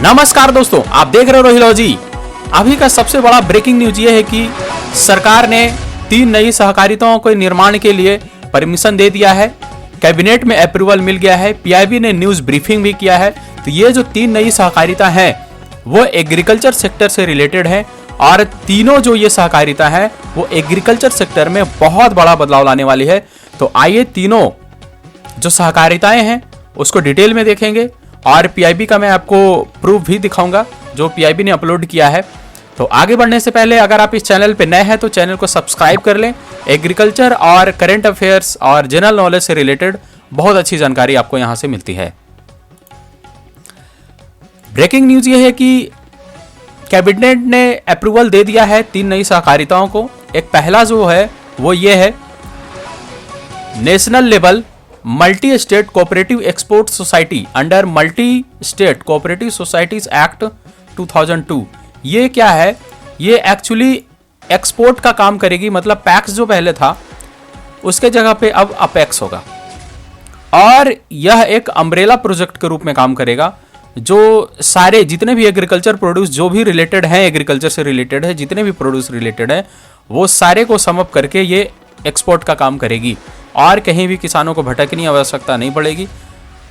नमस्कार दोस्तों, आप देख रहे हो रोहिलॉजी। अभी का सबसे बड़ा ब्रेकिंग न्यूज ये है कि सरकार ने 3 नई सहकारिताओं के निर्माण के लिए परमिशन दे दिया है। कैबिनेट में अप्रूवल मिल गया है। पीआईबी ने न्यूज ब्रीफिंग भी किया है। तो ये जो 3 नई सहकारिता हैं वो एग्रीकल्चर सेक्टर से रिलेटेड है और तीनों जो ये सहकारिता है वो एग्रीकल्चर सेक्टर में बहुत बड़ा बदलाव लाने वाली है। तो आइए तीनों जो सहकारिताएं हैं उसको डिटेल में देखेंगे और पीआईबी का मैं आपको प्रूफ भी दिखाऊंगा जो पीआईबी ने अपलोड किया है। तो आगे बढ़ने से पहले अगर आप इस चैनल पे नए हैं तो चैनल को सब्सक्राइब कर लें। एग्रीकल्चर और करंट अफेयर्स और जनरल नॉलेज से रिलेटेड बहुत अच्छी जानकारी आपको यहां से मिलती है। ब्रेकिंग न्यूज ये है कि कैबिनेट ने अप्रूवल दे दिया है 3 नई सहकारिताओं को। एक पहला जो है वो ये है national level multi state cooperative export society under multi state cooperative societies act 2002। ये क्या है? ये एक्चुअली एक्सपोर्ट का काम करेगी। मतलब पैक्स जो पहले था उसके जगह पे अब अपेक्स होगा और यह एक अम्ब्रेला प्रोजेक्ट के रूप में काम करेगा। जो सारे जितने भी एग्रीकल्चर प्रोड्यूस जो भी रिलेटेड हैं, एग्रीकल्चर से रिलेटेड है, जितने भी प्रोड्यूस रिलेटेड है वो सारे को सम अप करके ये एक्सपोर्ट का काम करेगी और कहीं भी किसानों को भटकने की आवश्यकता नहीं पड़ेगी।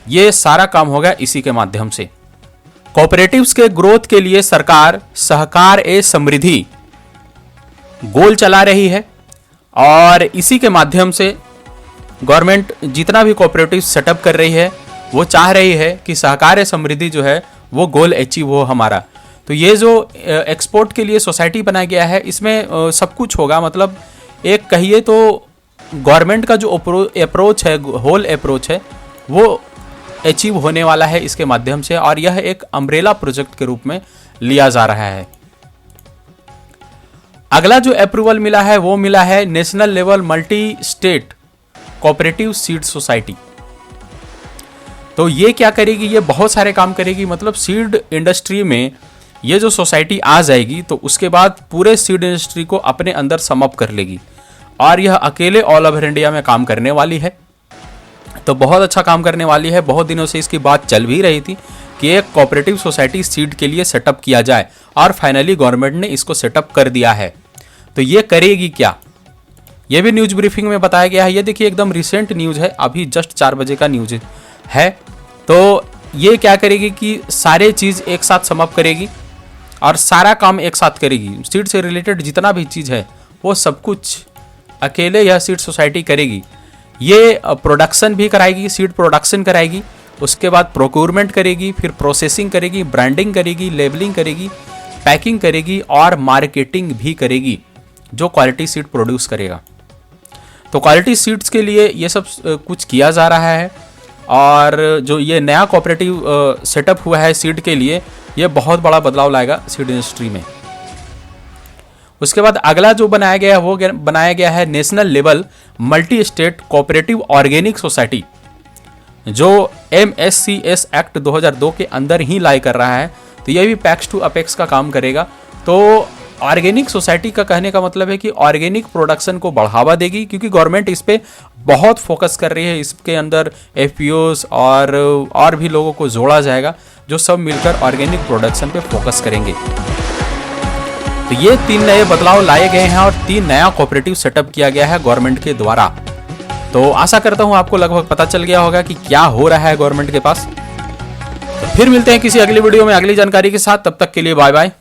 ये सारा काम होगा इसी के माध्यम से। कोऑपरेटिव्स के ग्रोथ के लिए सरकार सहकार ए समृद्धि गोल चला रही है और इसी के माध्यम से गवर्नमेंट जितना भी कोऑपरेटिव सेटअप कर रही है वो चाह रही है कि सहकार ए समृद्धि जो है वो गोल अचीव हो हमारा। तो ये जो एक्सपोर्ट के लिए सोसाइटी बनाया गया है इसमें सब कुछ होगा। मतलब एक कहिए तो गवर्नमेंट का जो अप्रोच है, होल अप्रोच है, वो अचीव होने वाला है इसके माध्यम से और यह एक अम्ब्रेला प्रोजेक्ट के रूप में लिया जा रहा है। अगला जो अप्रूवल मिला है वो मिला है national level multi state cooperative seed society. तो ये क्या करेगी? ये बहुत सारे काम करेगी। मतलब सीड इंडस्ट्री में ये जो सोसाइटी आ जाएगी तो उसके बाद पूरे सीड इंडस्ट्री को अपने अंदर सम अप कर लेगी और यह अकेले ऑल ओवर इंडिया में काम करने वाली है। तो बहुत अच्छा काम करने वाली है। बहुत दिनों से इसकी बात चल भी रही थी कि एक कोऑपरेटिव सोसाइटी सीड के लिए सेटअप किया जाए और फाइनली गवर्नमेंट ने इसको सेटअप कर दिया है। तो ये करेगी क्या? ये भी न्यूज ब्रीफिंग में बताया गया है। ये देखिए एकदम रिसेंट न्यूज है, अभी जस्ट 4 बजे का न्यूज है। तो ये क्या करेगी कि सारे चीज़ एक साथ सम अप करेगी और सारा काम एक साथ करेगी। सीड से रिलेटेड जितना भी चीज़ है वो सब कुछ अकेले यह सीड सोसाइटी करेगी। ये प्रोडक्शन भी कराएगी, सीड प्रोडक्शन कराएगी, उसके बाद प्रोक्योरमेंट करेगी, फिर प्रोसेसिंग करेगी, ब्रांडिंग करेगी, लेबलिंग करेगी, पैकिंग करेगी और मार्केटिंग भी करेगी जो क्वालिटी सीड प्रोड्यूस करेगा। तो क्वालिटी सीड्स के लिए ये सब कुछ किया जा रहा है और जो ये नया कोऑपरेटिव सेटअप हुआ है सीड के लिए ये बहुत बड़ा बदलाव लाएगा सीड इंडस्ट्री में। उसके बाद अगला जो बनाया गया है वो बनाया गया है national level multi state cooperative organic society जो MSCS एक्ट 2002 के अंदर ही लाई कर रहा है। तो ये भी पैक्स टू अपेक्स का काम करेगा। तो ऑर्गेनिक सोसाइटी का कहने का मतलब है कि ऑर्गेनिक प्रोडक्शन को बढ़ावा देगी क्योंकि गवर्नमेंट इस पे बहुत फोकस कर रही है। इसके अंदर FPOs और भी लोगों को जोड़ा जाएगा जो सब मिलकर ऑर्गेनिक प्रोडक्शन पे फोकस करेंगे। तो ये 3 नए बदलाव लाए गए हैं और 3 नया कोऑपरेटिव सेटअप किया गया है गवर्नमेंट के द्वारा। तो आशा करता हूं आपको लगभग पता चल गया होगा कि क्या हो रहा है गवर्नमेंट के पास। तो फिर मिलते हैं किसी अगली वीडियो में अगली जानकारी के साथ। तब तक के लिए बाय बाय।